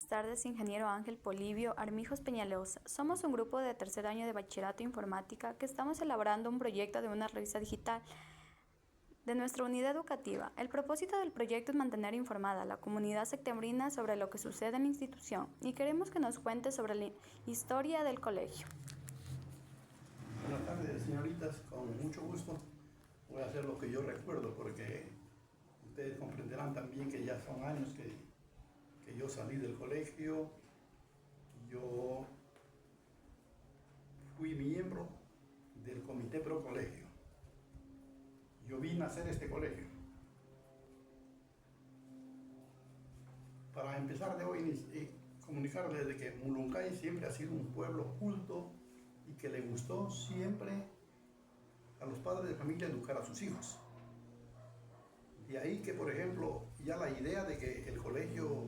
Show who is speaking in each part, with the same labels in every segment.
Speaker 1: Buenas tardes, ingeniero Ángel Polibio Armijos Peñalosa. Somos un grupo de tercer año de Bachillerato Informática que estamos elaborando un proyecto de una revista digital de nuestra unidad educativa. El propósito del proyecto es mantener informada a la comunidad septembrina sobre lo que sucede en la institución y queremos que nos cuente sobre la historia del colegio.
Speaker 2: Buenas tardes, señoritas, con mucho gusto voy a hacer lo que yo recuerdo, porque ustedes comprenderán también que ya son años que yo salí del colegio. Yo fui miembro del comité pro colegio. Yo vine a hacer este colegio. Para empezar de hoy, comunicarles de que Muluncay siempre ha sido un pueblo culto y que le gustó siempre a los padres de familia educar a sus hijos. De ahí que, por ejemplo, ya la idea de que el colegio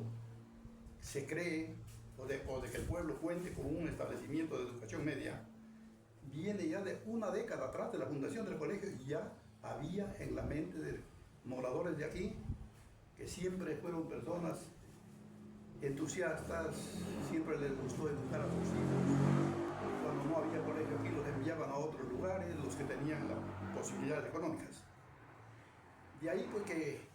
Speaker 2: se cree o de que el pueblo cuente con un establecimiento de educación media viene ya de una década atrás de la fundación del colegio. Y ya había en la mente de moradores de aquí que siempre fueron personas entusiastas, siempre les gustó educar a sus hijos. Cuando no había colegio aquí, los enviaban a otros lugares, los que tenían las posibilidades económicas. De ahí pues que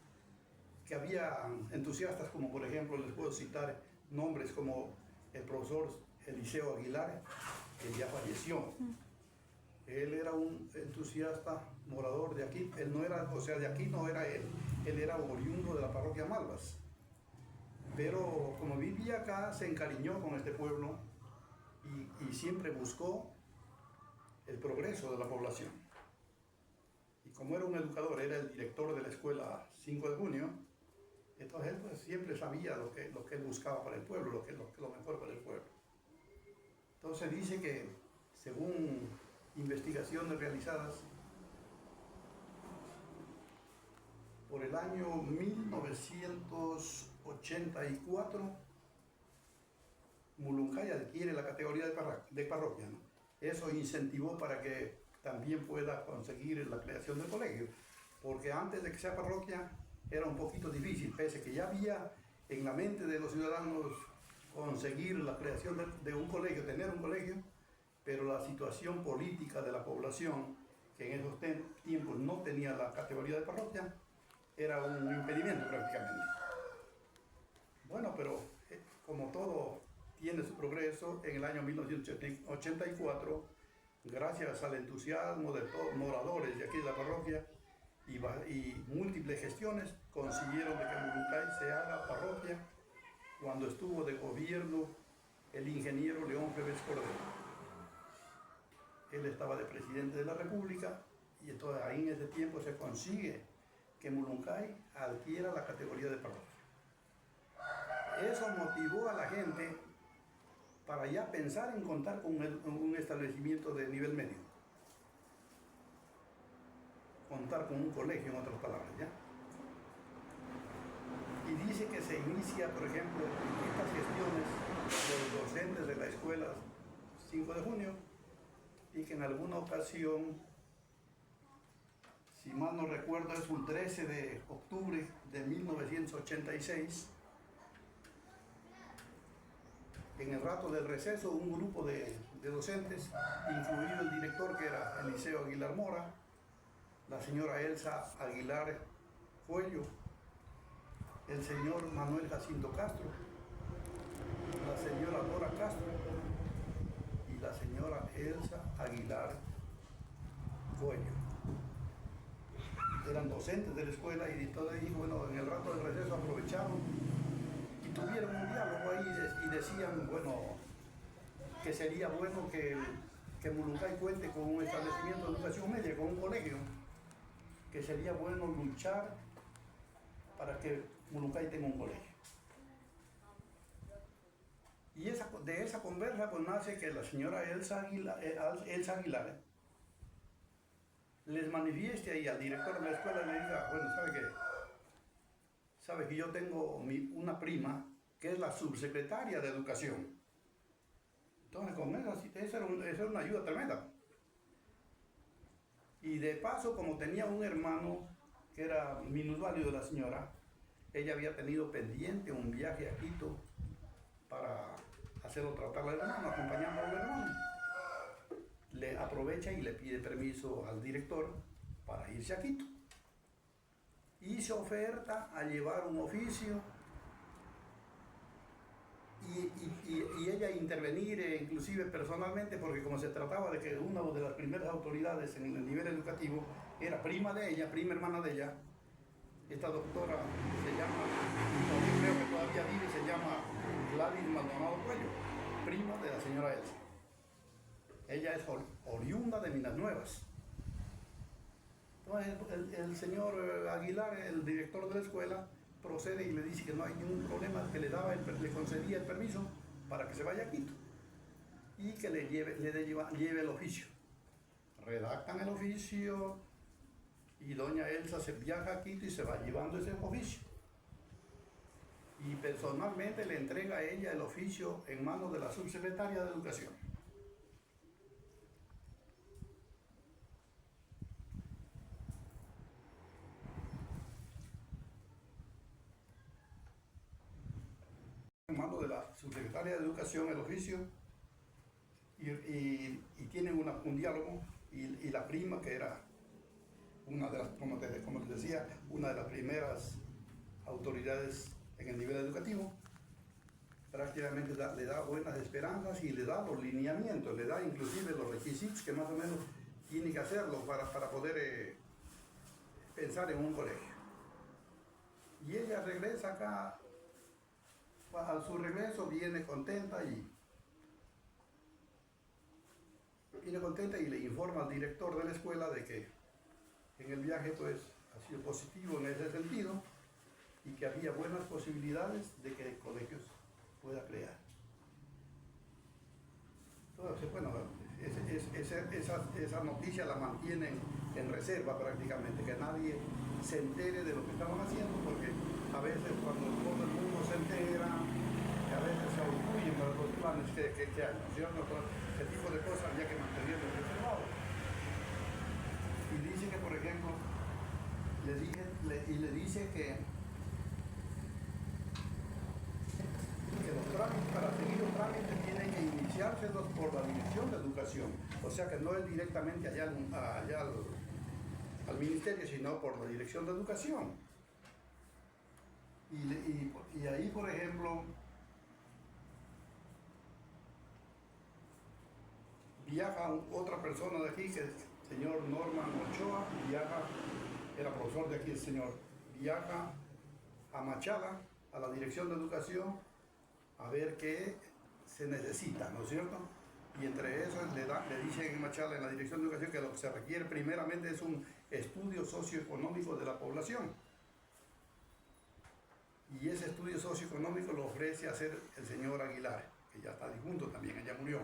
Speaker 2: había entusiastas como, por ejemplo, les puedo citar nombres como el profesor Eliseo Aguilar, que ya falleció. Él era un entusiasta morador de aquí. Él no era, o sea, de aquí no era él era oriundo de la parroquia Malvas. Pero como vivía acá, se encariñó con este pueblo y siempre buscó el progreso de la población. Y como era un educador, era el director de la escuela 5 de junio, entonces él pues siempre sabía lo que él buscaba para el pueblo, lo mejor para el pueblo. Entonces dice que, según investigaciones realizadas, por el año 1984, Muluncay adquiere la categoría de parroquia, ¿no? Eso incentivó para que también pueda conseguir la creación del colegio, porque antes de que sea parroquia era un poquito difícil, pese que ya había en la mente de los ciudadanos conseguir la creación de un colegio, tener un colegio, pero la situación política de la población, que en esos tiempos no tenía la categoría de parroquia, era un impedimento prácticamente. Bueno, pero como todo tiene su progreso, en el año 1984, gracias al entusiasmo de todos los moradores de aquí de la parroquia y múltiples gestiones, consiguieron de que Muluncay se haga parroquia cuando estuvo de gobierno el ingeniero León Febres Cordero. Él estaba de presidente de la República y entonces ahí en ese tiempo se consigue que Muluncay adquiera la categoría de parroquia. Eso motivó a la gente para ya pensar en contar con un establecimiento de nivel medio. Contar con un colegio, en otras palabras, ¿ya? Y dice que se inicia, por ejemplo, estas gestiones de los docentes de la escuela 5 de junio y que en alguna ocasión, si mal no recuerdo, es un 13 de octubre de 1986, en el rato del receso, un grupo de docentes, incluido el director que era Eliseo Aguilar Mora, la señora Elsa Aguilar Cuello, el señor Manuel Jacinto Castro, la señora Dora Castro y la señora Elsa Aguilar Cuello. Eran docentes de la escuela y entonces, bueno, en el rato del receso aprovecharon y tuvieron un diálogo ahí y decían, bueno, que sería bueno que Muluncay cuente con un establecimiento de educación media, con un colegio, que sería bueno luchar para que Muluncay tenga un colegio. Y de esa conversa pues nace que la señora Elsa Aguilar les manifieste ahí al director de la escuela y le diga, bueno, ¿sabe que yo tengo una prima que es la subsecretaria de educación? Entonces con esa era una ayuda tremenda. Y de paso, como tenía un hermano que era minusválido de la señora, ella había tenido pendiente un viaje a Quito hacerlo tratar al hermano, acompañando al hermano. Le aprovecha y le pide permiso al director para irse a Quito. Y se oferta a llevar un oficio y ella intervenir inclusive personalmente, porque como se trataba de que una de las primeras autoridades en el nivel educativo era prima de ella, prima hermana de ella, esta doctora se llama, yo creo que todavía vive, se llama Gladys Maldonado Cuello, prima de la señora Elsa. Ella es oriunda de Minas Nuevas. Entonces el señor Aguilar, el director de la escuela, procede y le dice que no hay ningún problema, que le concedía el permiso para que se vaya a Quito y que lleve el oficio. Redactan el oficio y doña Elsa se viaja a Quito y se va llevando ese oficio. Y personalmente le entrega a ella el oficio en manos de la subsecretaria de Educación. En manos de la subsecretaria de Educación el oficio y tienen un diálogo y la prima, que era una de las, como les decía, una de las primeras autoridades en el nivel educativo, prácticamente le da buenas esperanzas y le da los lineamientos, le da inclusive los requisitos que más o menos tiene que hacerlo para poder pensar en un colegio. Y ella regresa acá, a su regreso viene contenta y le informa al director de la escuela de que en el viaje pues ha sido positivo en ese sentido y que había buenas posibilidades de que el colegio pueda crear. Entonces, bueno, esa noticia la mantienen en reserva prácticamente, que nadie se entere de lo que estaban haciendo, porque a veces cuando todo el mundo se entera, que a veces se orgullen para los planes que hay, ¿cierto? Ese tipo de cosas había que mantenerlo reservado. Y dice que, por ejemplo, le dice que los trámites, para seguir los trámites, tienen que iniciárselos por la Dirección de Educación. O sea que no es directamente allá al ministerio, sino por la Dirección de Educación. Y ahí, por ejemplo, viaja otra persona de aquí, que es el señor Norman Ochoa, era profesor de aquí el señor, viaja a Machala, a la Dirección de Educación, a ver qué se necesita, ¿no es cierto? Y entre eso le dicen en Machala, en la Dirección de Educación, que lo que se requiere primeramente es un estudio socioeconómico de la población. Y ese estudio socioeconómico lo ofrece hacer el señor Aguilar, que ya está difunto también, ella murió.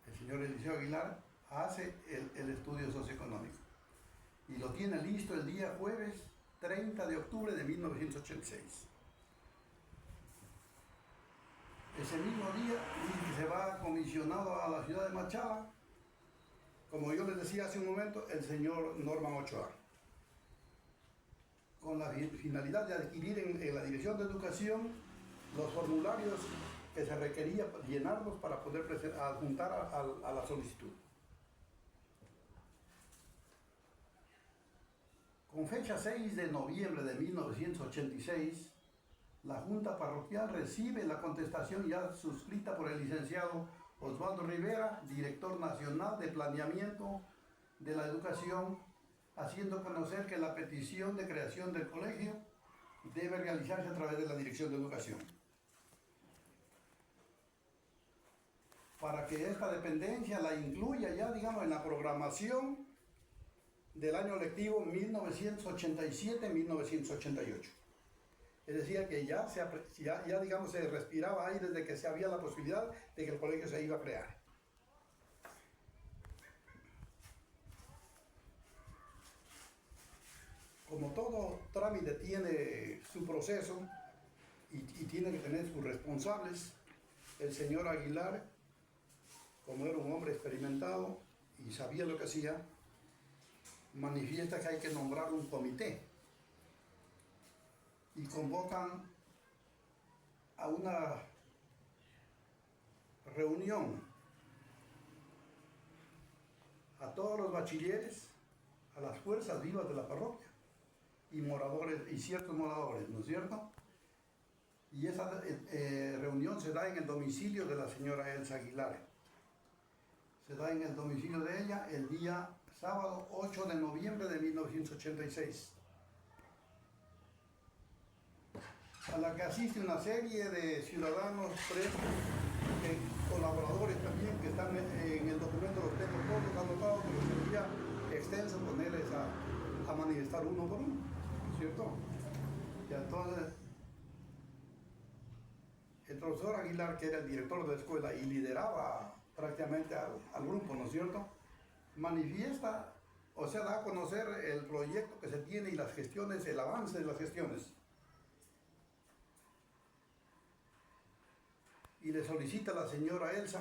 Speaker 2: El señor Eliseo Aguilar hace el estudio socioeconómico. Y lo tiene listo el día jueves 30 de octubre de 1986. Ese mismo día se va comisionado a la ciudad de Machala, como yo les decía hace un momento, el señor Norman Ochoa, con la finalidad de adquirir en la Dirección de Educación los formularios que se requería llenarlos para poder adjuntar a la solicitud. Con fecha 6 de noviembre de 1986, la Junta Parroquial recibe la contestación ya suscrita por el licenciado Osvaldo Rivera, director nacional de Planeamiento de la Educación, haciendo conocer que la petición de creación del colegio debe realizarse a través de la Dirección de Educación. Para que esta dependencia la incluya ya, digamos, en la programación del año lectivo 1987-1988. Es decir, que ya digamos, se respiraba ahí desde que se había la posibilidad de que el colegio se iba a crear. Como todo trámite tiene su proceso y tiene que tener sus responsables, el señor Aguilar, como era un hombre experimentado y sabía lo que hacía, manifiesta que hay que nombrar un comité y convocan a una reunión a todos los bachilleres, a las fuerzas vivas de la parroquia y moradores y ciertos moradores, ¿no es cierto? Y esa reunión se da en el domicilio de la señora Elsa Aguilar. Se da en el domicilio de ella el día sábado 8 de noviembre de 1986. A la que asiste una serie de ciudadanos presos, colaboradores también, que están en el documento, los tengo todos anotados, pero sería extenso ponerles a manifestar uno por uno, ¿cierto? Y entonces, el profesor Aguilar, que era el director de la escuela y lideraba prácticamente al grupo, ¿no es cierto?, manifiesta, o sea, da a conocer el proyecto que se tiene y las gestiones, el avance de las gestiones. Y le solicita a la señora Elsa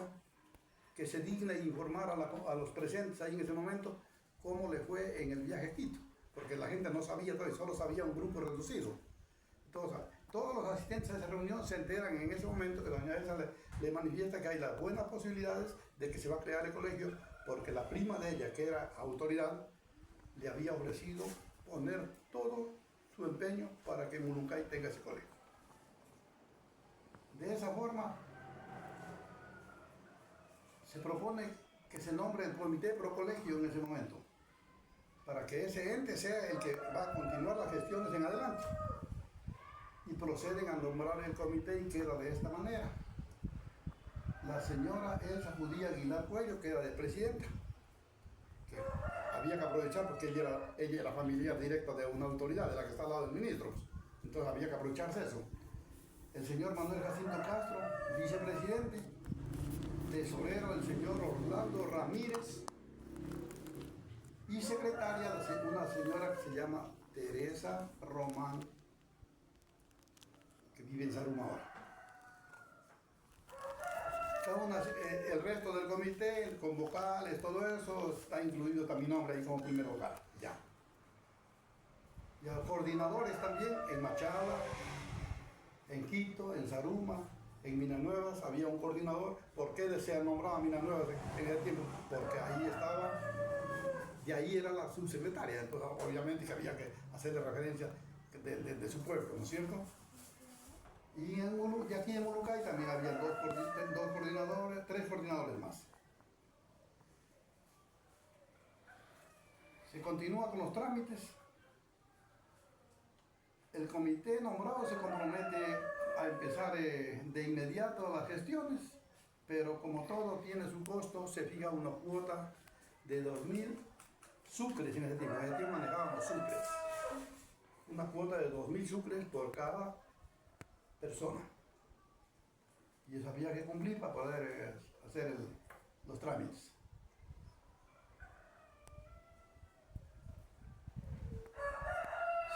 Speaker 2: que se digne informar a los presentes ahí en ese momento cómo le fue en el viaje a Quito, porque la gente no sabía, solo sabía un grupo reducido. Entonces, todos los asistentes a esa reunión se enteran en ese momento que la doña Elsa le manifiesta que hay las buenas posibilidades de que se va a crear el colegio, porque la prima de ella, que era autoridad, le había ofrecido poner todo su empeño para que Muluncay tenga ese colegio. De esa forma, se propone que se nombre el comité pro colegio en ese momento, para que ese ente sea el que va a continuar las gestiones en adelante. Y proceden a nombrar el comité y queda de esta manera. La señora Elsa Judía Aguilar Cuello queda de presidenta, que había que aprovechar porque ella era familiar directa de una autoridad, de la que está al lado del ministro, entonces había que aprovecharse eso. El señor Manuel Jacinto Castro, vicepresidente; tesorero el señor Orlando Ramírez, y secretaria una señora que se llama Teresa Román, que vive en Saruma ahora. El resto del comité, con vocales, todo eso, está incluido también mi nombre ahí como primer vocal. Ya. Y a los coordinadores también, en Machala, en Quito, en Saruma, en Minanuevas había un coordinador. ¿Por qué se nombraba Minanuevas en ese tiempo? Porque ahí estaba, y ahí era la subsecretaria, entonces obviamente que había que hacerle referencia de su pueblo, ¿no es cierto? Y aquí en Muluncay también había dos coordinadores, tres coordinadores más. Se continúa con los trámites. El comité nombrado se compromete a empezar de inmediato las gestiones, pero como todo tiene su costo, se fija una cuota de 2.000 sucres en ese tiempo. En ese tiempo manejábamos sucres. Una cuota de 2.000 sucres por cada persona. Y eso había que cumplir para poder hacer los trámites.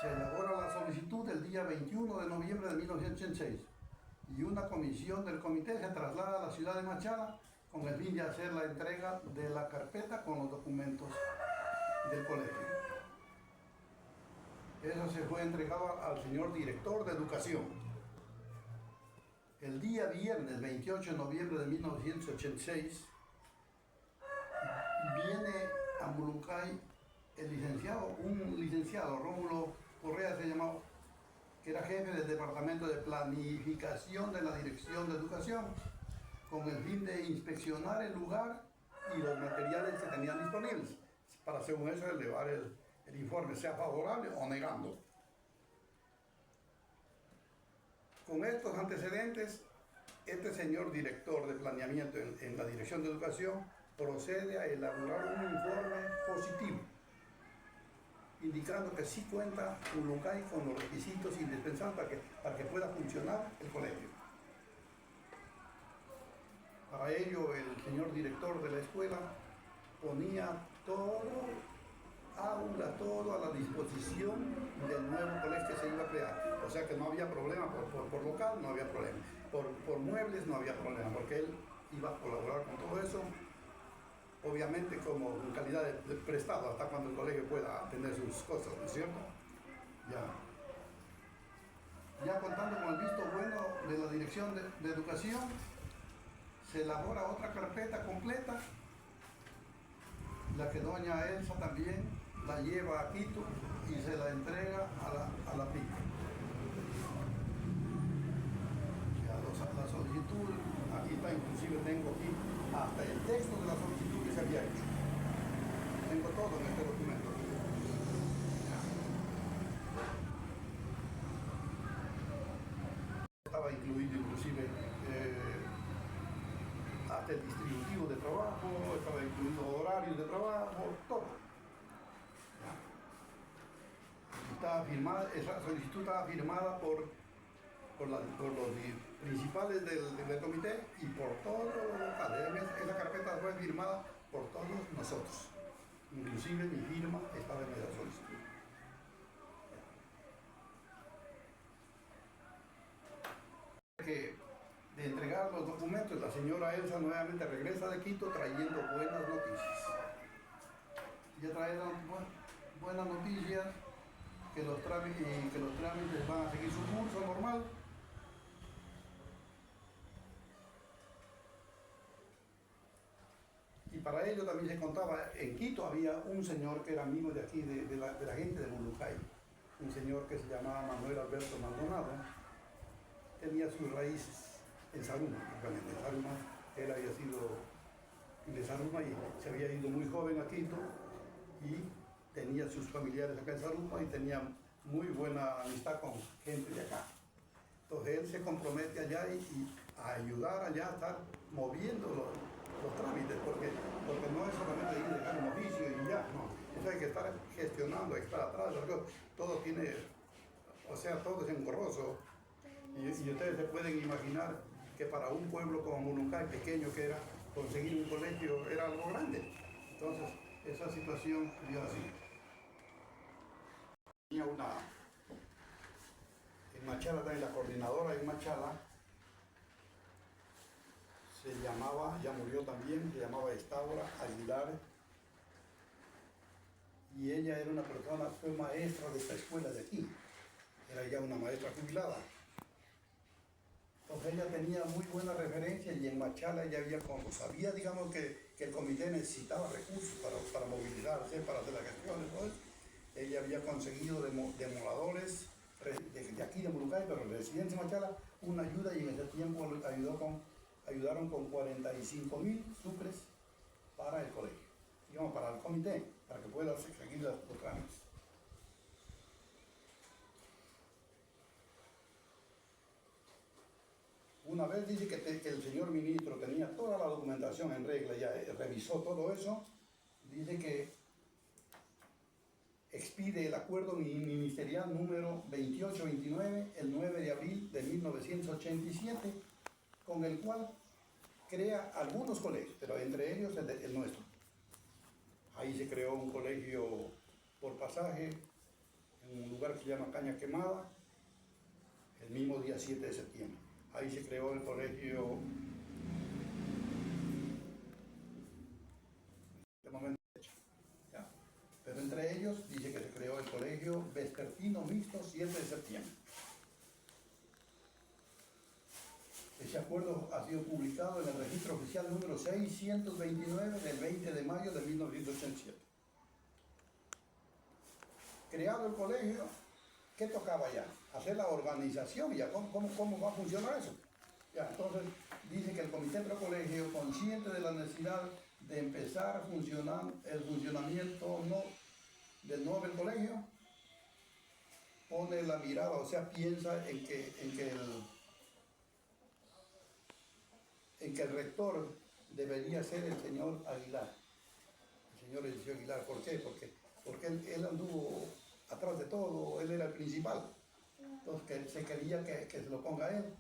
Speaker 2: Se elabora la solicitud el día 21 de noviembre de 1986 y una comisión del comité se traslada a la ciudad de Machala con el fin de hacer la entrega de la carpeta con los documentos del colegio. Eso se fue entregado al señor director de educación. El día viernes 28 de noviembre de 1986 viene a Muluncay un licenciado, Rómulo Correa se llamaba, que era jefe del departamento de planificación de la Dirección de Educación, con el fin de inspeccionar el lugar y los materiales que tenían disponibles, para según eso elevar el informe, sea favorable o negando. Con estos antecedentes, este señor director de planeamiento en la Dirección de Educación procede a elaborar un informe positivo, indicando que sí cuenta Muluncay con los requisitos indispensables para que pueda funcionar el colegio. Para ello, el señor director de la escuela ponía todo a la disposición del nuevo colegio que se iba a crear. O sea que no había problema por local, no había problema. Por muebles no había problema, porque él iba a colaborar con todo eso, obviamente como en calidad de prestado hasta cuando el colegio pueda atender sus cosas, ¿no es cierto? Ya contando con el visto bueno de la Dirección de Educación, se elabora otra carpeta completa, la que doña Elsa también la lleva a Quito y se la entrega a la PIC. La solicitud, aquí está, inclusive tengo aquí hasta el texto de la solicitud que se había hecho. Tengo todo en este documento. Estaba incluido inclusive hasta el distributivo de trabajo, estaba incluido horarios de trabajo, todo. Estaba firmada, esa solicitud estaba firmada por los principales del comité y por todos los locales. Esa carpeta fue firmada por todos nosotros. Inclusive mi firma estaba en la solicitud. Que de entregar los documentos, la señora Elsa nuevamente regresa de Quito trayendo buenas noticias. Ya trae buenas noticias, que los trámites van a seguir su curso normal. Y para ello también se contaba, en Quito había un señor que era amigo de aquí, de la gente de Mulucay, un señor que se llamaba Manuel Alberto Maldonado, tenía sus raíces en Saruma, realmente en Saruma. Él había sido de Saruma y se había ido muy joven a Quito y tenía sus familiares acá en Saruma y tenía muy buena amistad con gente de acá. Entonces él se compromete allá y a ayudar allá a estar moviendo los trámites, porque no es solamente ir a dejar un oficio y ya, no. Eso hay que estar gestionando, hay que estar atrás, todo tiene, o sea, todo es engorroso. Y ustedes se pueden imaginar que para un pueblo como Mulucay, pequeño que era, conseguir un colegio era algo grande. Entonces, esa situación dio así. Tenía en Machala, también la coordinadora en Machala, se llamaba, ya murió también, se llamaba Estaura Aguilar, y ella era una persona, fue maestra de esta escuela de aquí, era ya una maestra jubilada. Entonces ella tenía muy buena referencia y en Machala ella sabía, digamos, que el comité necesitaba recursos para movilizarse, para hacer las gestiones. Entonces, ella había conseguido demoradores de aquí de Mulucay, pero residentes de Machala, una ayuda, y en ese tiempo ayudaron con 45.000 sucres para el colegio, digamos, para el comité, para que pueda seguir los trámites. Una vez dice que el señor ministro tenía toda la documentación en regla, ya revisó todo eso, dice que expide el acuerdo ministerial número 2829 el 9 de abril de 1987, con el cual crea algunos colegios, pero entre ellos el nuestro. Ahí se creó un colegio por pasaje en un lugar que se llama Caña Quemada, el mismo día 7 de septiembre. Ahí se creó el colegio, de momento, ¿ya? Pero entre ellos dice que se creó el colegio vespertino mixto 7 de septiembre. Ese acuerdo ha sido publicado en el registro oficial número 629 del 20 de mayo de 1987. Creado el colegio, ¿qué tocaba ya? Hacer la organización, ya cómo va a funcionar eso. Ya, entonces dice que el comité precolegio, consciente de la necesidad de empezar a funcionar el funcionamiento del nuevo colegio, pone la mirada, o sea, piensa en que el rector debería ser el señor Aguilar, el señor Eliseo Aguilar. ¿Por qué? Porque él anduvo atrás de todo, él era el principal. Entonces que se quería que se lo ponga él,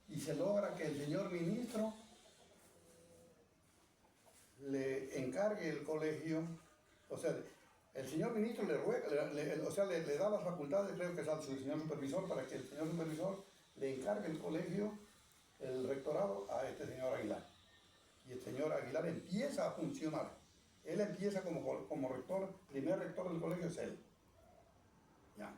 Speaker 2: y se logra que el señor ministro le encargue el colegio, o sea, el señor ministro le ruega, le da las facultades, creo que es al señor supervisor, para que el señor supervisor le encargue el colegio, el rectorado, a este señor Aguilar. Y el señor Aguilar empieza a funcionar. Él empieza como rector, primer rector del colegio es él. Ya.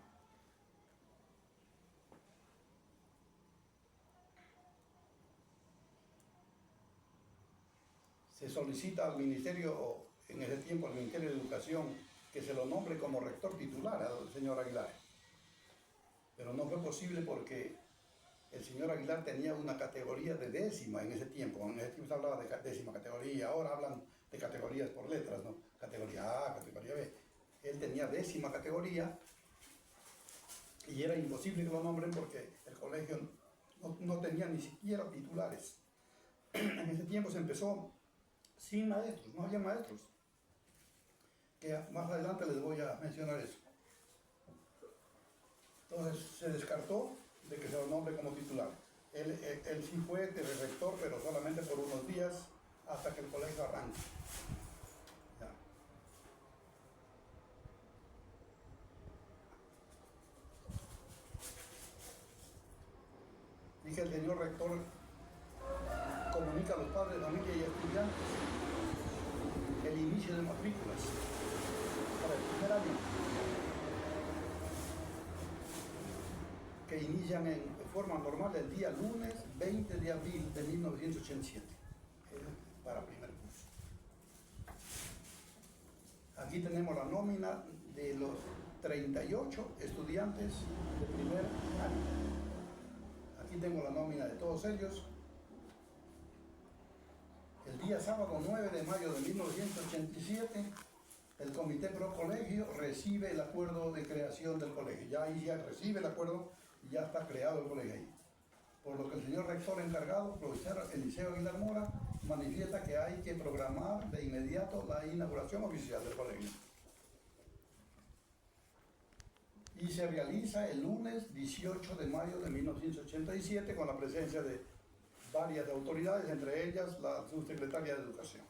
Speaker 2: se solicita al Ministerio, o en ese tiempo al Ministerio de Educación, que se lo nombre como rector titular al señor Aguilar. Pero no fue posible porque el señor Aguilar tenía una categoría de décima en ese tiempo. En ese tiempo se hablaba de décima categoría, ahora hablan de categorías por letras, ¿no? Categoría A, categoría B. Él tenía décima categoría y era imposible que lo nombren porque el colegio no tenía ni siquiera titulares. En ese tiempo se empezó sin maestros, no había maestros. Que más adelante les voy a mencionar eso. Entonces se descartó de que se lo nombre como titular. Él sí fue rector, pero solamente por unos días hasta que el colegio arranque. Ya. Dije, el señor rector comunica a los padres de familia y estudiantes el inicio de matrículas para el primer año, que inician en forma normal el día lunes 20 de abril de 1987, para primer curso. Aquí tenemos la nómina de los 38 estudiantes de primer año. Aquí tengo la nómina de todos ellos. El día sábado 9 de mayo de 1987, el Comité Pro Colegio recibe el acuerdo de creación del colegio. Ya ahí ya recibe el acuerdo y ya está creado el colegio ahí. Por lo que el señor rector encargado, profesor Eliseo Aguilar Mora, manifiesta que hay que programar de inmediato la inauguración oficial del colegio. Y se realiza el lunes 18 de mayo de 1987 con la presencia de varias autoridades, entre ellas la subsecretaria de Educación.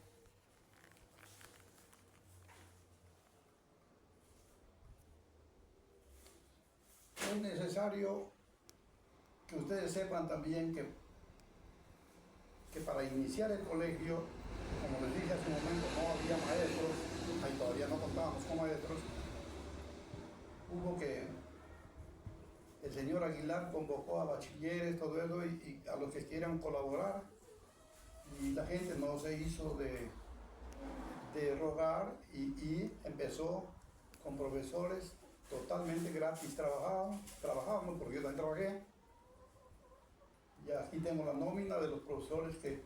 Speaker 2: Es necesario que ustedes sepan también que para iniciar el colegio, como les dije hace un momento, no había maestros, ahí todavía no contábamos con maestros, hubo que el señor Aguilar convocó a bachilleres, todo eso, y a los que quieran colaborar, y la gente no se hizo de rogar y empezó con profesores totalmente gratis. Trabajábamos porque yo también trabajé, y aquí tengo la nómina de los profesores que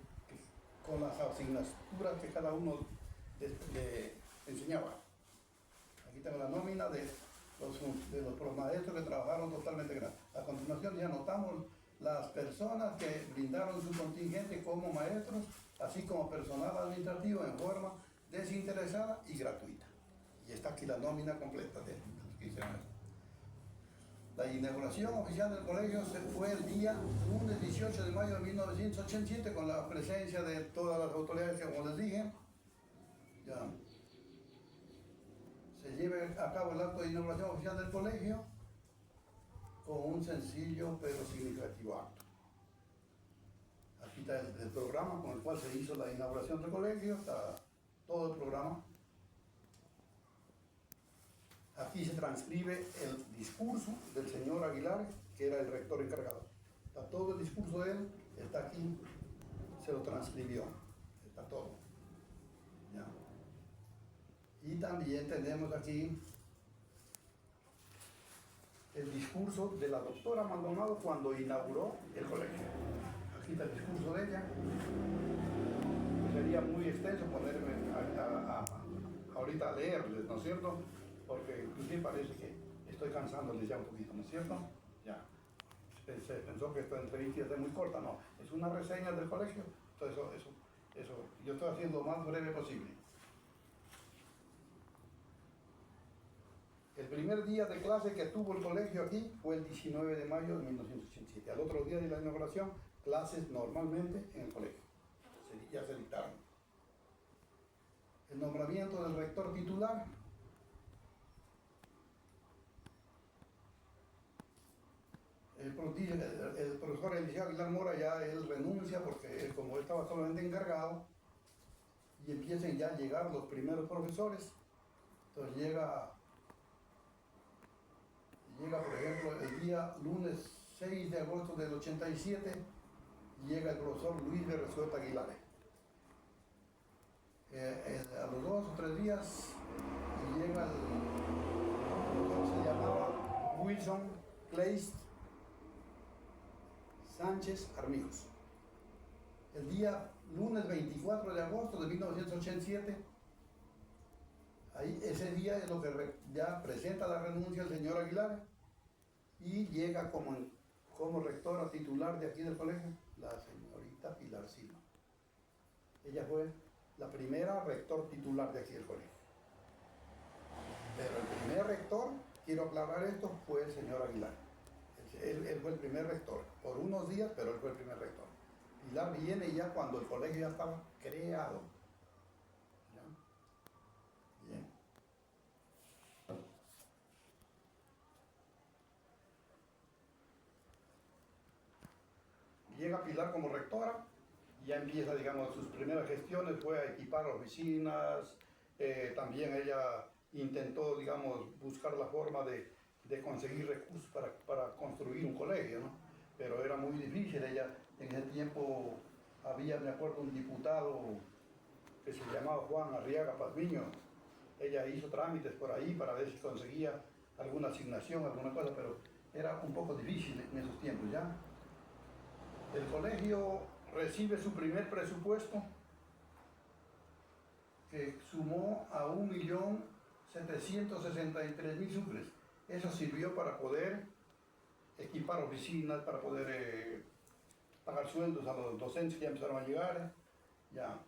Speaker 2: con las asignaturas que cada uno le enseñaba. Aquí tengo la nómina de los maestros que trabajaron totalmente gratis. A continuación ya anotamos las personas que brindaron su contingente como maestros, así como personal administrativo en forma desinteresada y gratuita. Y está aquí la nómina completa de los que hicieron eso. La inauguración oficial del colegio fue el día lunes 18 de mayo de 1987 con la presencia de todas las autoridades que, como les dije, ya se lleve a cabo el acto de inauguración oficial del colegio con un sencillo pero significativo acto. Aquí está el programa con el cual se hizo la inauguración del colegio, está todo el programa. Aquí se transcribe el discurso del señor Aguilar, que era el rector encargado. Está todo el discurso de él, está aquí, se lo transcribió, está todo. ¿Ya? Y también tenemos aquí el discurso de la doctora Maldonado cuando inauguró el colegio. Aquí está el discurso de ella. Sería muy extenso ponerme ahorita a leerles, ¿no es cierto? Porque inclusive parece que estoy cansándoles ya un poquito, ¿no es cierto? Ya. Se pensó que esta entrevista iba a ser muy corta, no. Es una reseña del colegio. Entonces eso yo estoy haciendo lo más breve posible. El primer día de clase que tuvo el colegio aquí fue el 19 de mayo de 1987. Al otro día de la inauguración, clases normalmente en el colegio. Ya se dictaron. El nombramiento del rector titular. El profesor Eliseo Aguilar Mora ya él renuncia porque él, como estaba solamente encargado, y empiezan ya a llegar los primeros profesores. Entonces llega por ejemplo el día lunes 6 de agosto del 87, llega el profesor Luis de Resueta Aguilar. A los 2 o 3 días llega el doctor, se llamaba Wilson Kleist Sánchez Armijos. El día lunes 24 de agosto de 1987, ese día es lo que ya presenta la renuncia el señor Aguilar y llega como rectora titular de aquí del colegio, la señorita Pilar Silva. Ella fue la primera rector titular de aquí del colegio. Pero el primer rector, quiero aclarar esto, fue el señor Aguilar. Él fue el primer rector, por unos días, pero él fue el primer rector. Pilar viene ya cuando el colegio ya estaba creado. ¿Ya? Bien. Llega Pilar como rectora, ya empieza, digamos, sus primeras gestiones, fue a equipar oficinas, también ella intentó, digamos, buscar la forma de conseguir recursos para construir un colegio, ¿no? Pero era muy difícil. Ella, en ese tiempo, había, me acuerdo, un diputado que se llamaba Juan Arriaga Pazmiño. Ella hizo trámites por ahí para ver si conseguía alguna asignación, alguna cosa, pero era un poco difícil en esos tiempos ya. El colegio recibe su primer presupuesto, que sumó a 1.763.000 sucres. Eso sirvió para poder equipar oficinas, para poder pagar sueldos a los docentes que ya empezaron a llegar. Ya.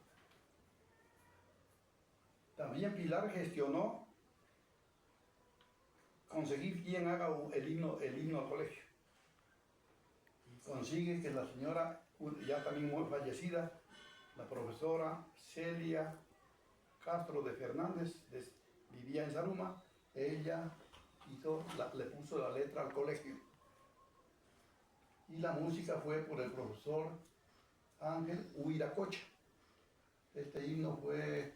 Speaker 2: También Pilar gestionó conseguir quien haga el himno al colegio. Y consigue que la señora, ya también muy fallecida, la profesora Celia Castro de Fernández, vivía en Zaruma, ella le puso la letra al colegio. Y la música fue por el profesor Ángel Huiracocha. Este himno fue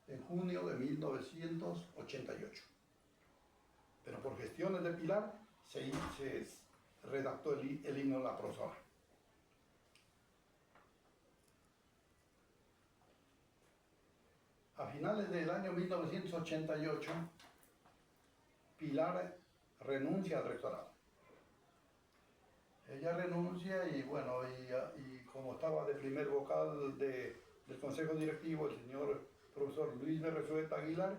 Speaker 2: en junio de 1988. Pero por gestiones de Pilar se redactó el himno de la profesora. A finales del año 1988, Pilar renuncia al rectorado. Ella renuncia y bueno, y como estaba de primer vocal del Consejo Directivo, el señor profesor Luis Berresueta Aguilar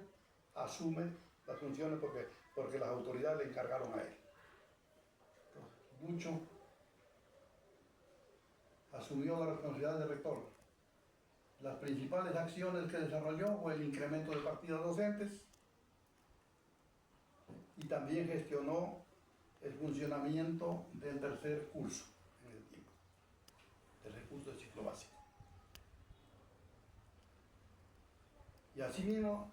Speaker 2: asume las funciones porque las autoridades le encargaron a él. Entonces, Lucho asumió la responsabilidad de rector. Las principales acciones que desarrolló fue el incremento de partidas docentes y también gestionó el funcionamiento del tercer curso en el tiempo, tercer curso del ciclo básico. Y asimismo,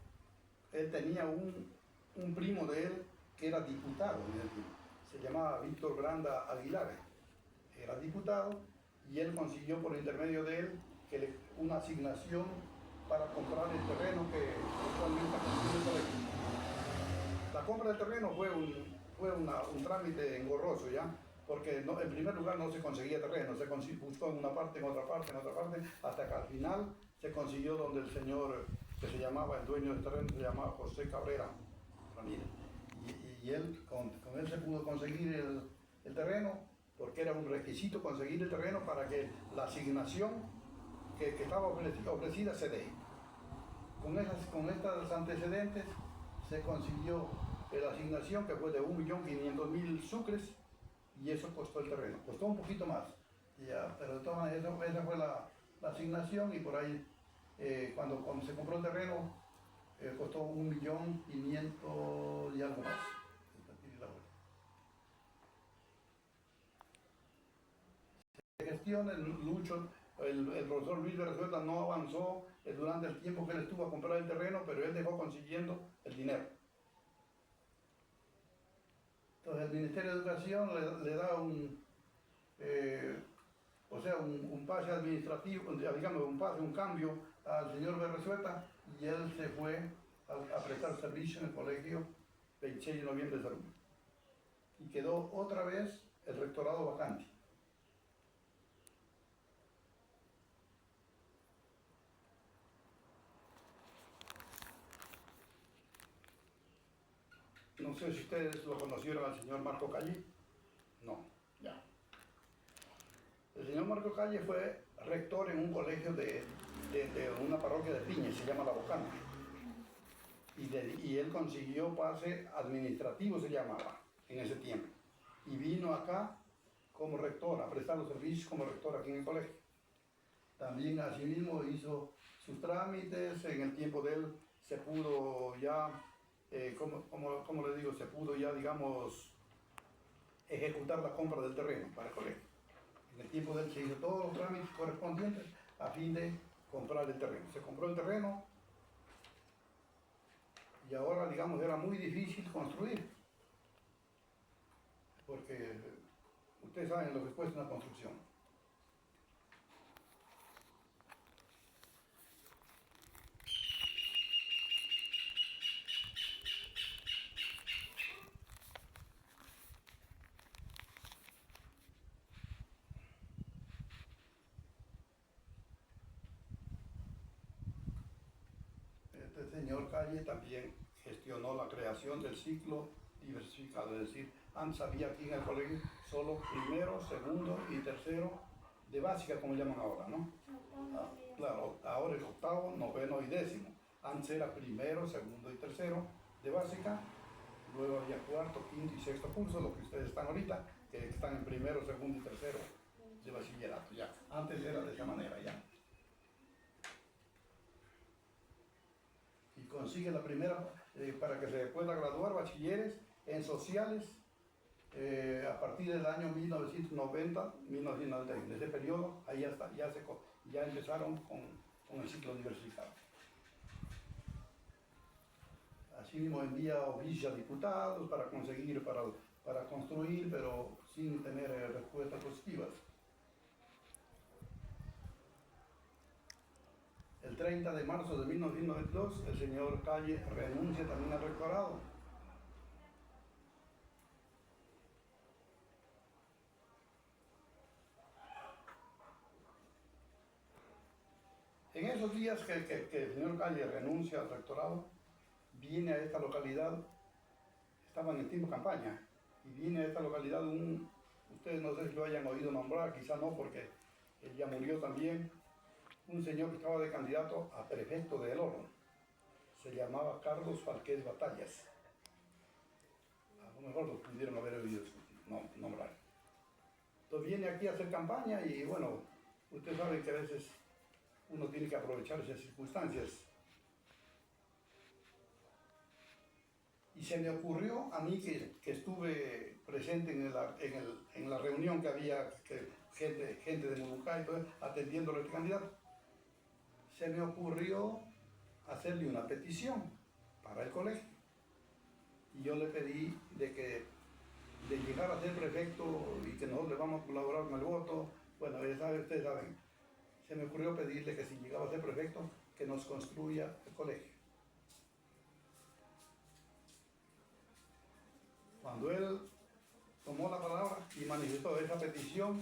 Speaker 2: él tenía un primo de él que era diputado en el tiempo, se llamaba Víctor Granda Aguilar, era diputado y él consiguió por intermedio de él una asignación para comprar el terreno que actualmente construye el colegio. La compra del terreno fue un trámite engorroso ya, porque en primer lugar no se conseguía terreno, se buscó en una parte, en otra parte, hasta que al final se consiguió donde el señor que se llamaba, el dueño del terreno, se llamaba José Cabrera Ramírez. Y él, con él se pudo conseguir el terreno, porque era un requisito conseguir el terreno para que la asignación que estaba ofrecida se dé. Con estos antecedentes se consiguió la asignación que fue de 1.500.000 sucres y eso costó el terreno. Costó un poquito más, ya, pero de todas maneras esa fue la asignación y por ahí cuando se compró el terreno costó 1.500.000 y algo más. Gestión, el profesor Luis Berresueta no avanzó durante el tiempo que él estuvo a comprar el terreno, pero él dejó consiguiendo el dinero. Entonces el Ministerio de Educación le da un pase administrativo, digamos un cambio al señor Berresueta y él se fue a prestar servicio en el colegio 26 de noviembre de Zaruma. Y quedó otra vez el rectorado vacante. no sé si ustedes lo conocieron al señor Marco Calle. No, ya. El señor Marco Calle fue rector en un colegio de una parroquia de Piña, se llama La Bocana. Y él consiguió pase administrativo, se llamaba, en ese tiempo. Y vino acá como rector, a prestar los servicios como rector aquí en el colegio. También asimismo hizo sus trámites, en el tiempo de él se pudo ya, como le digo, se pudo ya, digamos, ejecutar la compra del terreno para el colegio. En el tiempo de él se hizo todos los trámites correspondientes a fin de comprar el terreno. Se compró el terreno y ahora, digamos, era muy difícil construir, porque ustedes saben lo que cuesta una construcción. Este señor Calle también gestionó la creación del ciclo diversificado, es decir, antes había aquí en el colegio solo primero, segundo y tercero de básica, como llaman ahora, ¿no? Claro, ahora es octavo, noveno y décimo. Antes era primero, segundo y tercero de básica, luego había cuarto, quinto y sexto curso, lo que ustedes están ahorita, que están en primero, segundo y tercero de bachillerato, ya. Antes era de esa manera, ya. Y consigue la primera, para que se pueda graduar bachilleres en sociales a partir del año 1990-1991. En ese periodo, ahí ya empezaron con el ciclo diversificado. Asimismo envía oficios a diputados para conseguir, para construir, pero sin tener respuestas positivas. El 30 de marzo de 1992, el señor Calle renuncia también al rectorado. En esos días que el señor Calle renuncia al rectorado, viene a esta localidad, estaba en el tiempo de campaña, y viene a esta localidad ustedes no sé si lo hayan oído nombrar, quizá no, porque él ya murió también, un señor que estaba de candidato a prefecto de El Oro. Se llamaba Carlos Falqués Batallas. A lo mejor lo pudieron haber oído nombrar. Entonces viene aquí a hacer campaña y bueno, ustedes saben que a veces uno tiene que aprovechar esas circunstancias. Y se me ocurrió a mí que estuve presente en la reunión que había, gente de Murucá y todo, atendiendo a este candidato. Se me ocurrió hacerle una petición para el colegio. Y yo le pedí de llegar a ser prefecto y que nosotros le vamos a colaborar con el voto. Bueno, ustedes saben, se me ocurrió pedirle que si llegaba a ser prefecto, que nos construya el colegio. Cuando él tomó la palabra y manifestó esa petición,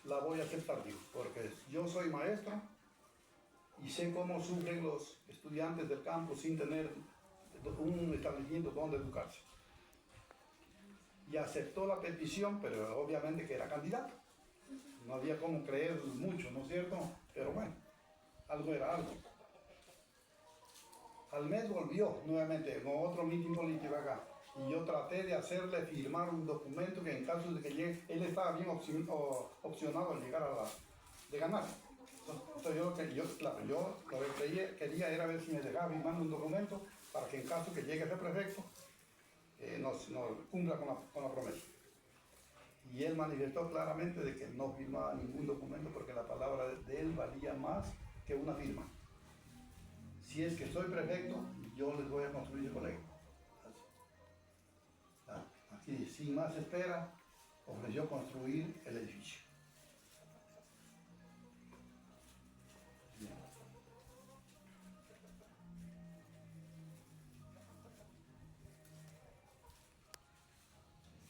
Speaker 2: la voy a aceptar, digo, porque yo soy maestro y sé cómo sufren los estudiantes del campo sin tener un establecimiento donde educarse. Y aceptó la petición, pero obviamente que era candidato. No había como creer mucho, ¿no es cierto? Pero bueno, algo era algo. Al mes volvió nuevamente con otro mitin político acá. Y yo traté de hacerle firmar un documento que en caso de que llegue, él estaba bien opcionado al llegar de ganar. Entonces yo lo que quería era ver si me dejaba firmar un documento para que en caso que llegue a ser prefecto, nos cumpla con la promesa. Y él manifestó claramente de que no firmaba ningún documento porque la palabra de él valía más que una firma. Si es que soy prefecto, yo les voy a construir el colegio. Aquí, sin más espera, ofreció construir el edificio. Bien.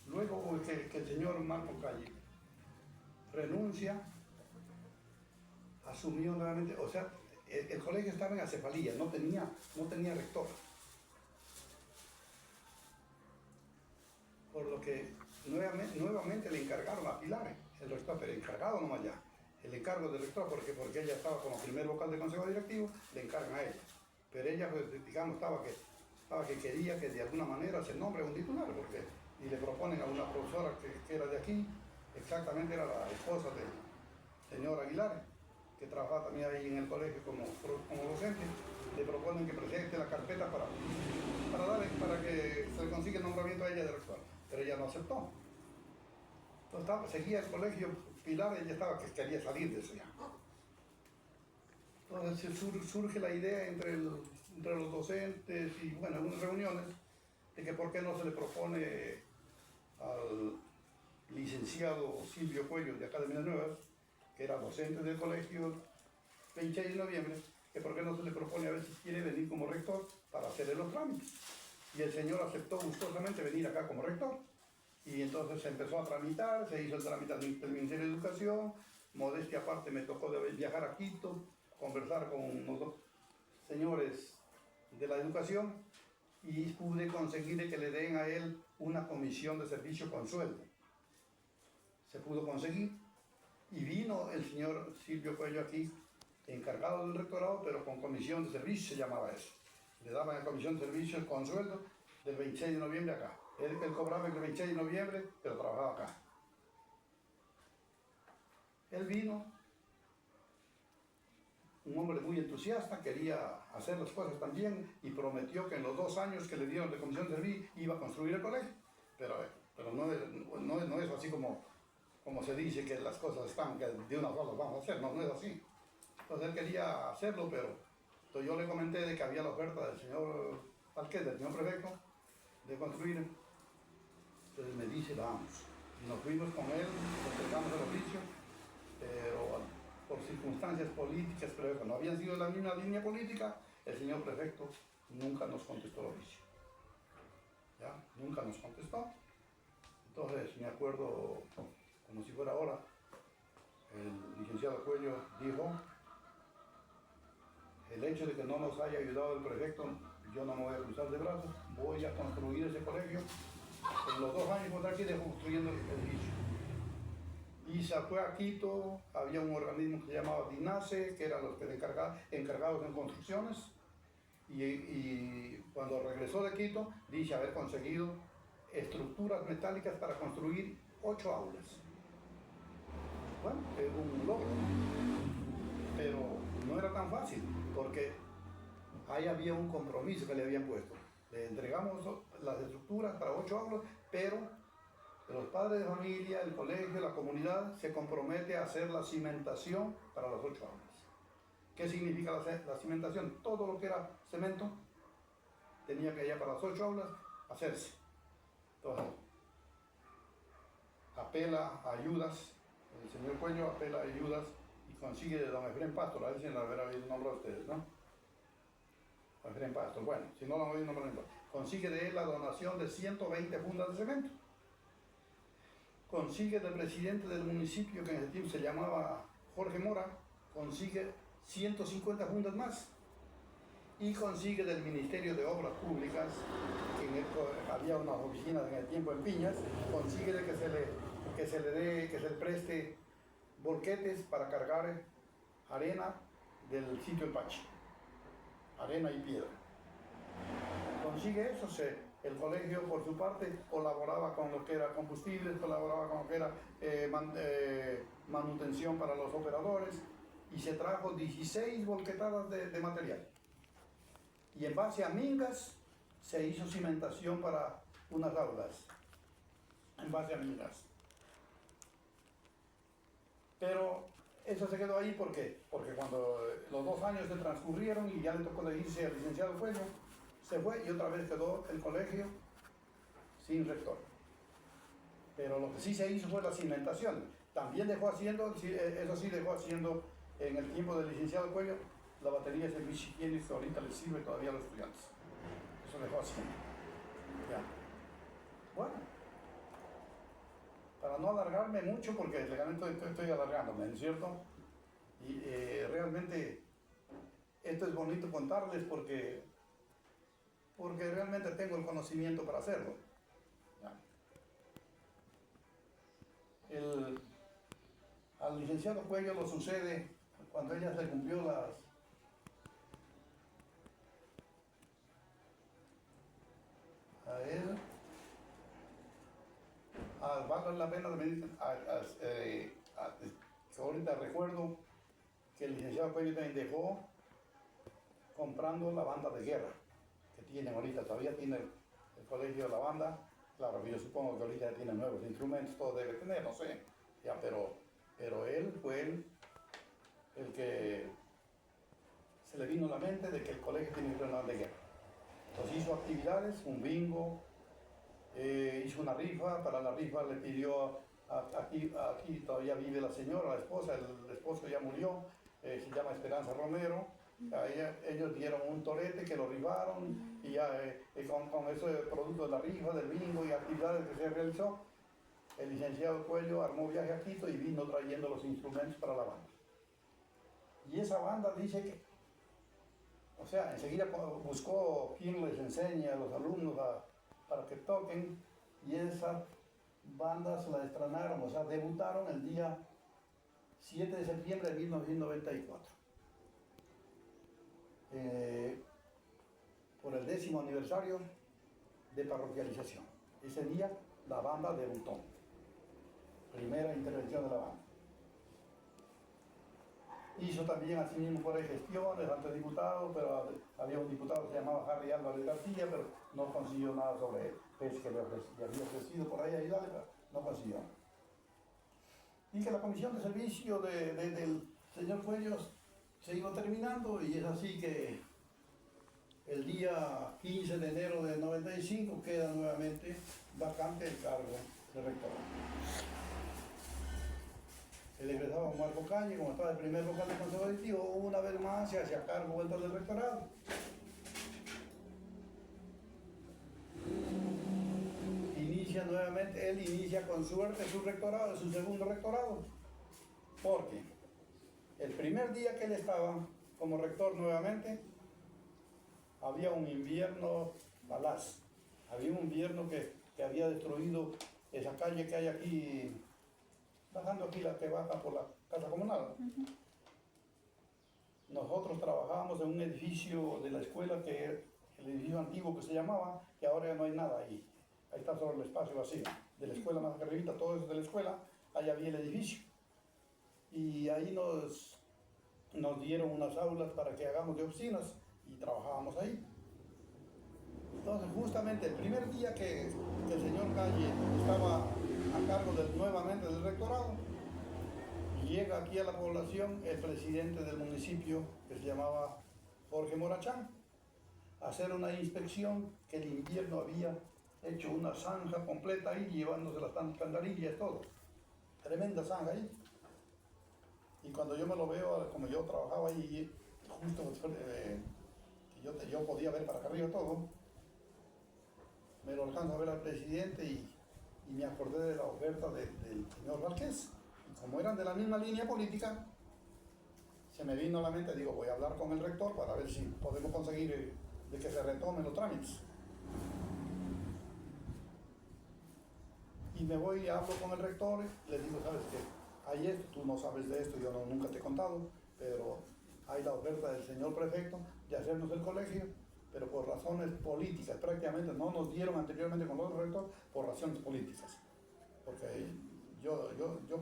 Speaker 2: Luego que el señor Marco Calle renuncia, asumió nuevamente, o sea, el colegio estaba en acefalía, no tenía rector. por lo que nuevamente le encargaron a Pilar, el rector, pero encargado nomás ya. El encargo del rector, porque ella estaba como primer vocal del consejo directivo, le encargan a ella. Pero ella, pues, digamos, estaba que quería que de alguna manera se nombre un titular, y le proponen a una profesora que era de aquí, exactamente era la esposa del señor Aguilar, que trabajaba también ahí en el colegio como docente. Le proponen que presente la carpeta para que se le consiga el nombramiento a ella de rector, pero ella no aceptó. Entonces seguía el colegio Pilar, ella estaba que quería salir de eso ya. Entonces surge la idea entre los docentes y bueno, en unas reuniones, de que por qué no se le propone al licenciado Silvio Cuello de acá de Minas Nuevas, que era docente del colegio 26 de noviembre, que por qué no se le propone a ver si quiere venir como rector para hacerle los trámites. Y el señor aceptó gustosamente venir acá como rector. Y entonces se empezó a tramitar, se hizo el trámite del Ministerio de Educación. Modestia aparte, me tocó viajar a Quito, conversar con unos dos señores de la educación y pude conseguir que le den a él una comisión de servicio con sueldo. Se pudo conseguir y vino el señor Silvio Cuello aquí, encargado del rectorado, pero con comisión de servicio se llamaba eso. Le daban la comisión de servicio con sueldo del 26 de noviembre acá. Él cobraba el 26 de noviembre, pero trabajaba acá. Él vino, un hombre muy entusiasta, quería hacer las cosas también y prometió que en los 2 años que le dieron de comisión de servicio iba a construir el colegio. Pero no es así como se dice que las cosas están, que de una sola las vamos a hacer, no es así. Entonces él quería hacerlo, pero entonces yo le comenté de que había la oferta del señor alcalde, del señor prefecto, de construir. Entonces me dice, vamos. Y nos fuimos con él, entregamos el oficio, pero por circunstancias políticas, pero no habían sido la misma línea política, el señor prefecto nunca nos contestó el oficio. ¿Ya? Nunca nos contestó. Entonces me acuerdo, como si fuera ahora, el licenciado Cuello dijo, el hecho de que no nos haya ayudado el prefecto, yo no me voy a cruzar de brazos, voy a construir ese colegio. En los 2 años por aquí de construyendo el edificio. Y se fue a Quito, había un organismo que se llamaba DINASE, que eran los que encargados en construcciones, y cuando regresó de Quito, dice haber conseguido estructuras metálicas para construir 8 aulas. Bueno, es un logro, pero no era tan fácil, porque ahí había un compromiso que le habían puesto. Le entregamos las estructuras para 8 aulas, pero los padres de familia, el colegio, la comunidad se compromete a hacer la cimentación para las 8 aulas. ¿Qué significa la cimentación? Todo lo que era cemento tenía que ya para las 8 aulas hacerse. Entonces, apela a ayudas, el señor Cuello apela a ayudas y consigue de don Efraín Pastor, a ver si lo habrá oído nombrar ustedes, ¿no? Efraín Pastor, bueno, si no lo han oído nombrar, consigue de él la donación de 120 fundas de cemento. Consigue del presidente del municipio, que en ese tiempo se llamaba Jorge Mora, consigue 150 fundas más. Y consigue del Ministerio de Obras Públicas, que había unas oficinas en el tiempo en Piñas, consigue de que se le preste volquetes para cargar arena del sitio en Pachi, arena y piedra. Consigue eso, el colegio por su parte colaboraba con lo que era combustibles, colaboraba con lo que era manutención para los operadores, y se trajo 16 volquetadas de material. Y en base a mingas se hizo cimentación para unas aulas, en base a mingas. Pero eso se quedó ahí porque cuando los 2 años se transcurrieron y ya le tocó de irse al licenciado Cuello, se fue y otra vez quedó el colegio sin rector. Pero lo que sí se hizo fue la cimentación. También dejó haciendo, eso sí dejó haciendo en el tiempo del licenciado Cuello, la batería de servicio higiénico que ahorita les sirve todavía a los estudiantes. Eso dejó haciendo. Ya. Bueno, para no alargarme mucho, porque legalmente estoy alargándome, ¿no es cierto? Y realmente esto es bonito contarles porque realmente tengo el conocimiento para hacerlo. ¿Ya? Al licenciado Cuello lo sucede cuando ella se cumplió a él, vale la pena que ahorita recuerdo que el licenciado Cuello también dejó comprando la banda de guerra que tienen ahorita, todavía tiene el colegio de la banda. Claro, yo supongo que ahorita tiene nuevos instrumentos, todo debe tener, no sé, ya, pero él fue el que se le vino a la mente de que el colegio tiene que tener una banda de guerra. Entonces hizo actividades, un bingo, hizo una rifa. Para la rifa le pidió, aquí todavía vive la señora, la esposa, el esposo ya murió, se llama Esperanza Romero. Ellos dieron un torete que lo rifaron y ya con ese producto de la rifa, del bingo y actividades que se realizó, el licenciado Cuello armó viaje a Quito y vino trayendo los instrumentos para la banda. Y esa banda dice que, o sea, enseguida buscó quien les enseñe a los alumnos para que toquen, y esa banda se la estrenaron, o sea, debutaron el día 7 de septiembre de 1994. Por el 10º aniversario de parroquialización. Ese día la banda debutó. Primera intervención de la banda. Hizo también así mismo por ahí gestiones ante diputados, pero había un diputado que se llamaba Harry Álvarez García, pero no consiguió nada sobre él. Pese que le había ofrecido por ahí ayudarle, pero no consiguió. Y que la comisión de servicio del señor Cuellos se iba terminando, y es así que el día 15 de enero de 95 queda nuevamente vacante el cargo de rector. El egresado Marco Calle, como estaba el primer local de consejo directivo, una vez más se hacía cargo vuelta del rectorado. Él inicia con suerte su rectorado, su segundo rectorado, porque el primer día que él estaba como rector nuevamente, había un invierno falaz, había un invierno que había destruido esa calle que hay aquí, bajando aquí la que baja por la casa comunal. Nosotros trabajábamos en un edificio de la escuela, que era el edificio antiguo que se llamaba, que ahora ya no hay nada ahí. Ahí está solo el espacio vacío. De la escuela más arribita, todo eso de la escuela, ahí había el edificio. Y ahí nos dieron unas aulas para que hagamos de oficinas y trabajábamos ahí. Entonces, justamente el primer día que el señor Calle estaba a cargo nuevamente del rectorado, llega aquí a la población el presidente del municipio, que se llamaba Jorge Morachán, a hacer una inspección, que el invierno había hecho una zanja completa ahí, llevándose las candarillas, todo. Tremenda zanja ahí. Y cuando yo me lo veo, como yo trabajaba ahí, justo que yo podía ver para acá arriba todo, me lo alcanzo a ver al presidente y me acordé de la oferta del señor Vázquez. Y como eran de la misma línea política, se me vino a la mente, digo, voy a hablar con el rector para ver si podemos conseguir de que se retomen los trámites. Y me voy y hablo con el rector, le digo, ¿sabes qué? Hay esto, tú no sabes de esto, yo nunca te he contado, pero hay la oferta del señor prefecto de hacernos el colegio, pero por razones políticas. Prácticamente no nos dieron anteriormente con otro rector por razones políticas. Porque yo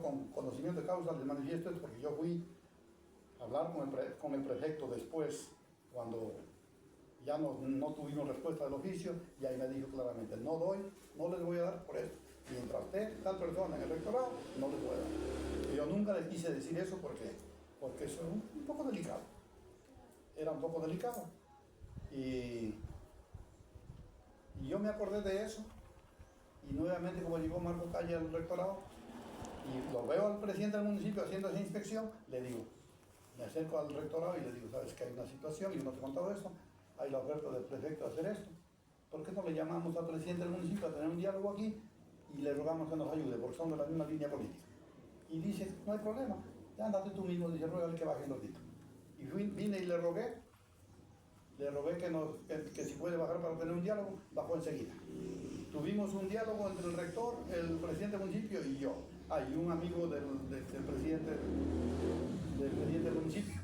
Speaker 2: con conocimiento de causa les manifiesto esto, porque yo fui a hablar con el prefecto después, cuando ya no tuvimos respuesta del oficio, y ahí me dijo claramente, no les voy a dar por esto. Mientras esté tal persona en el rectorado, no les voy a dar. Y yo nunca les quise decir eso porque eso es un poco delicado. Era un poco delicado. Y yo me acordé de eso, y nuevamente, como llegó Marco Calle al rectorado, y lo veo al presidente del municipio haciendo esa inspección, le digo, me acerco al rectorado y le digo, sabes que hay una situación, y no te he contado esto, hay la oferta del prefecto de hacer esto. ¿Por qué no le llamamos al presidente del municipio a tener un diálogo aquí y le rogamos que nos ayude, porque son de la misma línea política? Y dice, no hay problema, ya andate tú mismo, dice, ruégale que baje un ratito. Y vine y le rogué que si puede bajar para tener un diálogo. Bajó enseguida. Tuvimos un diálogo entre el rector, el presidente del municipio y yo. Hay un amigo del presidente del municipio.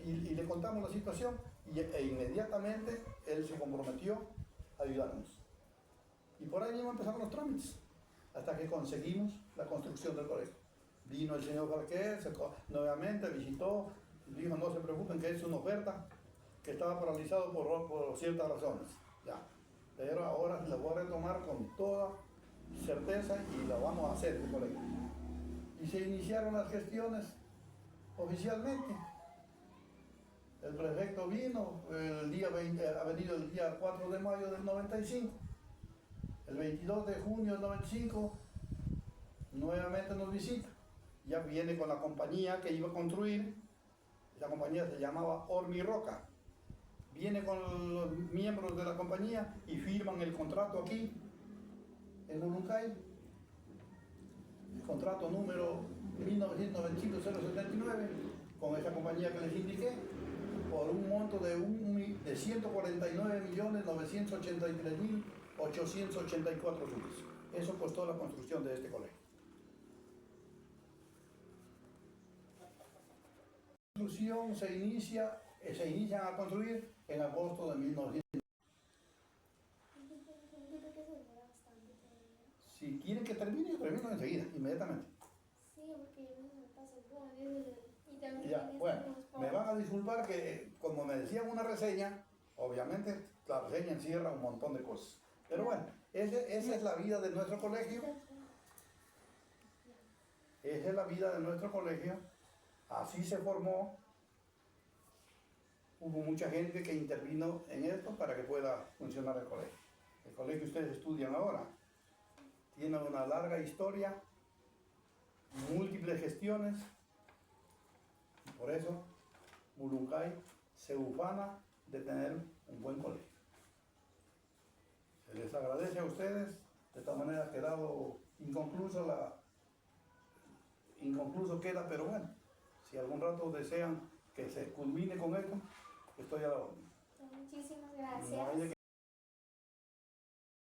Speaker 2: Y le contamos la situación e inmediatamente él se comprometió a ayudarnos. Y por ahí mismo empezaron los trámites, hasta que conseguimos la construcción del colegio. Vino el señor Barquer, nuevamente visitó, dijo no se preocupen que es una oferta que estaba paralizado por ciertas razones. Ya. Pero ahora la voy a retomar con toda certeza y la vamos a hacer el colegio. Y se iniciaron las gestiones oficialmente. El prefecto vino el día 20, ha venido el día 4 de mayo del 95. El 22 de junio del 95 nuevamente nos visita. Ya viene con la compañía que iba a construir. La compañía se llamaba Hormiroca. Viene con los miembros de la compañía y firman el contrato aquí en Muluncay. El contrato número 1995-079 con esa compañía que les indiqué, por un monto de 149.983.884 soles. Eso costó la construcción de este colegio. La construcción se inician a construir en agosto de 1900. Si quieren que termine, yo termino enseguida, inmediatamente.
Speaker 3: Sí, porque yo me paso y también
Speaker 2: Ya, bueno, me van a disculpar que, como me decían una reseña, obviamente la reseña encierra un montón de cosas. Pero bueno, esa es la vida de nuestro colegio. Esa es la vida de nuestro colegio. Así se formó. Hubo mucha gente que intervino en esto para que pueda funcionar el colegio. El colegio que ustedes estudian ahora tiene una larga historia, múltiples gestiones. Por eso, Muluncay se ufana de tener un buen colegio. Se les agradece a ustedes. De esta manera ha quedado inconcluso queda, pero bueno, si algún rato desean que se culmine con esto, estoy a la orden.
Speaker 3: Muchísimas
Speaker 2: No hay
Speaker 3: gracias.
Speaker 2: de qué.